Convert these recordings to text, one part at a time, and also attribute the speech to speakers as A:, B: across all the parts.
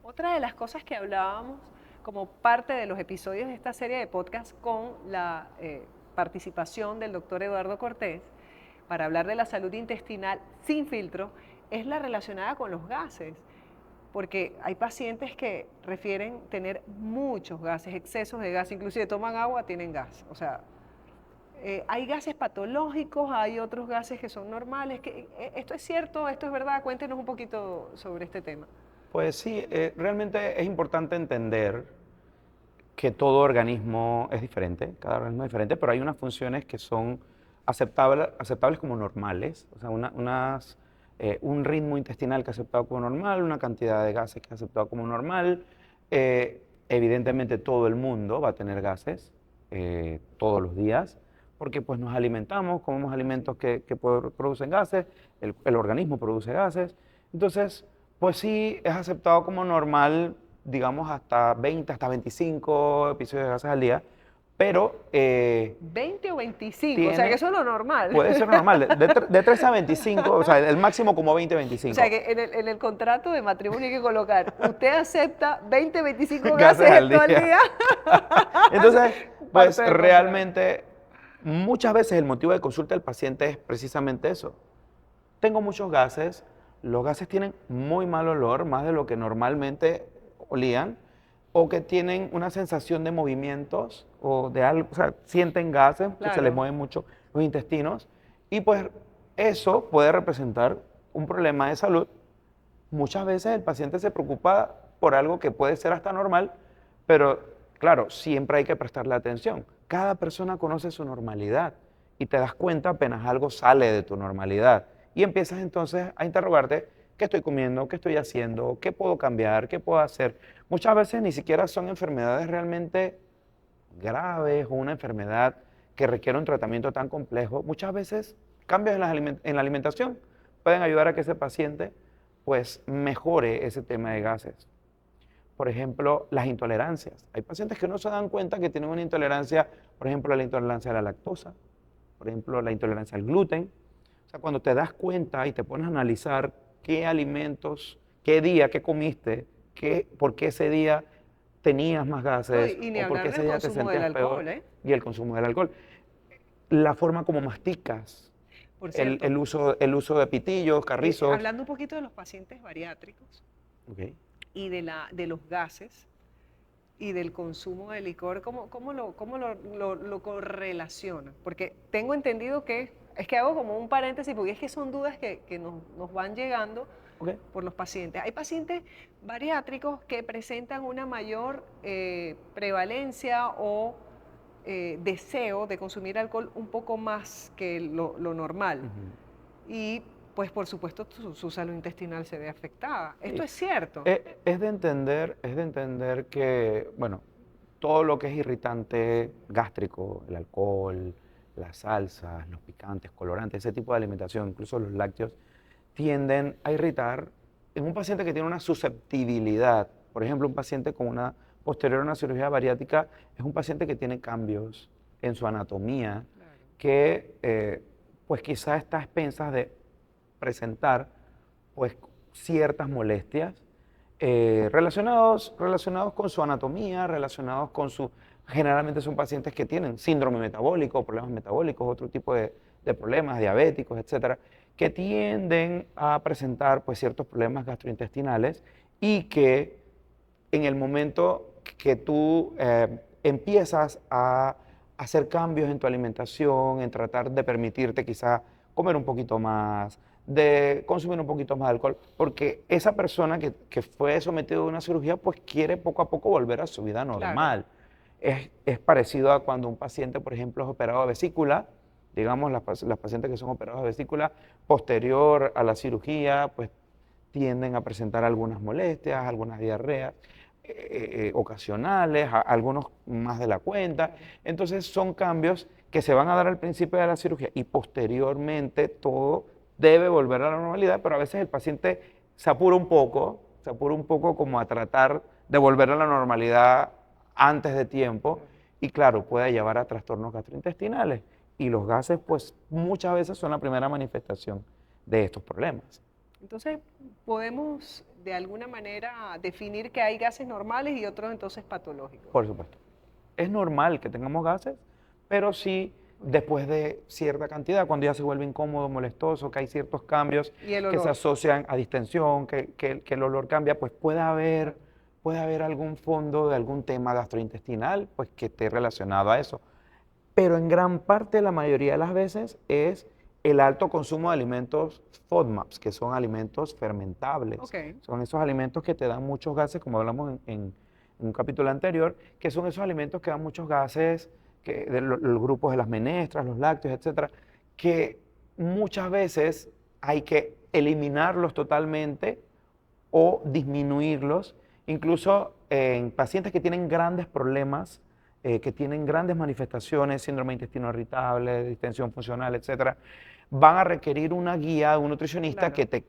A: Otra de las cosas que hablábamos como parte de los episodios de esta serie de podcast con la participación del doctor Eduardo Cortés para hablar de la salud intestinal sin filtro es la relacionada con los gases, porque hay pacientes que refieren tener muchos gases, excesos de gas, inclusive toman agua, tienen gas. O sea, hay gases patológicos, hay otros gases que son normales. ¿Esto es cierto? ¿Esto es verdad? Cuéntenos un poquito sobre este tema.
B: Pues sí, realmente es importante entender que todo organismo es diferente, cada organismo es diferente, pero hay unas funciones que son aceptables como normales, o sea, un ritmo intestinal que es aceptado como normal, una cantidad de gases que es aceptado como normal. Evidentemente todo el mundo va a tener gases todos los días, porque pues nos alimentamos, comemos alimentos que producen gases, el organismo produce gases. Entonces, pues sí, es aceptado como normal, digamos, hasta 20, hasta 25 episodios de gases al día, pero
A: 20 o 25, o sea que eso es lo normal.
B: puede ser normal, de 3 a 25, o sea, el máximo como 20,
A: O sea
B: 25
A: que en el contrato de matrimonio hay que colocar, usted acepta 20, 25
B: gases
A: gases
B: al
A: todo el
B: día.
A: día.
B: Entonces,
A: Parte
B: pues
A: del contrato.
B: realmente, muchas veces el motivo de consulta del paciente es precisamente eso. Tengo muchos gases, los gases tienen muy mal olor, más de lo que normalmente olían, o que tienen una sensación de movimientos o de algo, o sea, sienten gases, que se les
A: Claro.
B: mueven mucho los intestinos, y pues eso puede representar un problema de salud. Muchas veces el paciente se preocupa por algo que puede ser hasta normal, pero claro, siempre hay que prestarle atención. Cada persona conoce su normalidad y te das cuenta apenas algo sale de tu normalidad y empiezas entonces a interrogarte qué estoy comiendo, qué estoy haciendo, qué puedo cambiar, qué puedo hacer. Muchas veces ni siquiera son enfermedades realmente graves o una enfermedad que requiere un tratamiento tan complejo. Muchas veces cambios en la alimentación pueden ayudar a que ese paciente pues mejore ese tema de gases. Por ejemplo, las intolerancias. Hay pacientes que no se dan cuenta que tienen una intolerancia, por ejemplo, la intolerancia a la lactosa, por ejemplo, la intolerancia al gluten. O sea, cuando te das cuenta y te pones a analizar qué alimentos, qué día, qué comiste, por qué ese día tenías más
A: No,
B: gases
A: y ni
B: o por qué
A: hablar
B: ese
A: del
B: día te
A: consumo del
B: sentías peor
A: alcohol, ¿eh?
B: y el consumo del alcohol. La forma como masticas,
A: Por
B: el,
A: cierto,
B: el uso, el uso de pitillos, carrizos.
A: hablando un poquito de los pacientes bariátricos
B: Okay.
A: y de los gases y del consumo de licor, ¿cómo lo correlaciona? Porque tengo entendido que, es que hago como un paréntesis, porque es que son dudas que nos van llegando
B: Okay.
A: por los pacientes. Hay pacientes bariátricos que presentan una mayor prevalencia o deseo de consumir alcohol un poco más que lo normal.
B: Ujú.
A: Y pues por supuesto su salud intestinal se ve afectada. ¿Esto
B: Sí.
A: es cierto?
B: Es de entender que, bueno, todo lo que es irritante gástrico, el alcohol, las salsas, los picantes, colorantes, ese tipo de alimentación, incluso los lácteos, tienden a irritar en un paciente que tiene una susceptibilidad. Por ejemplo, un paciente con una posterior a una cirugía bariátrica es un paciente que tiene cambios en su anatomía
A: Claro.
B: que pues quizá está a expensas de presentar pues ciertas molestias relacionados con su anatomía, relacionados con su... Generalmente son pacientes que tienen síndrome metabólico, problemas metabólicos, otro tipo de problemas, diabéticos, etcétera, que tienden a presentar pues, ciertos problemas gastrointestinales y que en el momento que tú empiezas a hacer cambios en tu alimentación, en tratar de permitirte quizá comer un poquito más, de consumir un poquito más de alcohol, porque esa persona que fue sometida a una cirugía, pues quiere poco a poco volver a su vida
A: Claro.
B: normal. Es parecido a cuando un paciente, por ejemplo, es operado de vesícula, digamos, las pacientes que son operadas de vesícula, posterior a la cirugía, pues tienden a presentar algunas molestias, algunas diarreas ocasionales, algunos más de la cuenta.
A: Claro.
B: Entonces son cambios que se van a dar al principio de la cirugía y posteriormente todo debe volver a la normalidad, pero a veces el paciente se apura un poco como a tratar de volver a la normalidad antes de tiempo y claro, puede llevar a trastornos gastrointestinales y los gases pues muchas veces son la primera manifestación de estos problemas.
A: Entonces, podemos de alguna manera definir que hay gases normales y otros entonces patológicos.
B: Por supuesto. Es normal que tengamos gases, pero sí después de cierta cantidad, cuando ya se vuelve incómodo, molestoso, que hay ciertos cambios
A: Y el
B: que se
A: olor.
B: asocian a distensión, que el olor cambia, pues puede haber algún fondo de algún tema gastrointestinal pues, que esté relacionado a eso. Pero en gran parte, la mayoría de las veces, es el alto consumo de alimentos FODMAPs, que son alimentos fermentables.
A: Ok.
B: Son esos alimentos que te dan muchos gases, como hablamos en un capítulo anterior, que son esos alimentos que dan muchos gases, de los grupos de las menestras, los lácteos, etcétera, que muchas veces hay que eliminarlos totalmente o disminuirlos, incluso en pacientes que tienen grandes problemas, que tienen grandes manifestaciones, síndrome de intestino irritable, distensión funcional, etcétera, van a requerir una guía de un nutricionista
A: Claro.
B: que te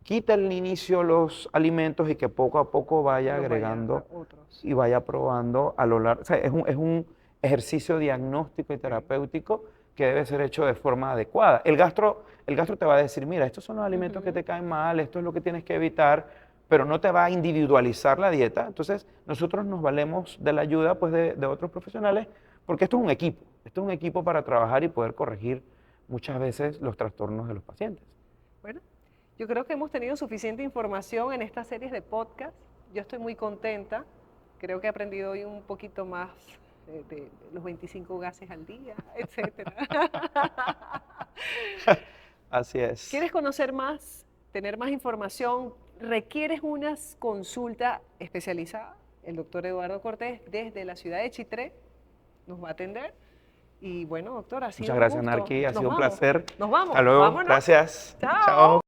B: quite al inicio los alimentos y que poco a poco vaya
A: Pero vaya
B: agregando
A: a otros.
B: y vaya probando a lo largo. O sea, es un ejercicio diagnóstico y terapéutico que debe ser hecho de forma adecuada. El gastro te va a decir, mira, estos son los alimentos que te caen mal, esto es lo que tienes que evitar, pero no te va a individualizar la dieta. Entonces, nosotros nos valemos de la ayuda pues, de otros profesionales, porque esto es un equipo para trabajar y poder corregir muchas veces los trastornos de los pacientes.
A: Bueno, yo creo que hemos tenido suficiente información en estas series de podcast. Yo estoy muy contenta. Creo que he aprendido hoy un poquito más de los 25 gases al día, etcétera.
B: Así es.
A: ¿Quieres conocer más, tener más información? ¿Requieres una consulta especializada? El doctor Eduardo Cortés, desde la ciudad de Chitré, nos va a atender. Y bueno, doctor, ha sido
B: Muchas gracias,
A: un gusto.
B: Narqui. Ha
A: Nos
B: sido un
A: vamos.
B: placer.
A: Nos vamos.
B: Hasta luego.
A: Vámonos.
B: Gracias.
A: Chao.
B: Chao.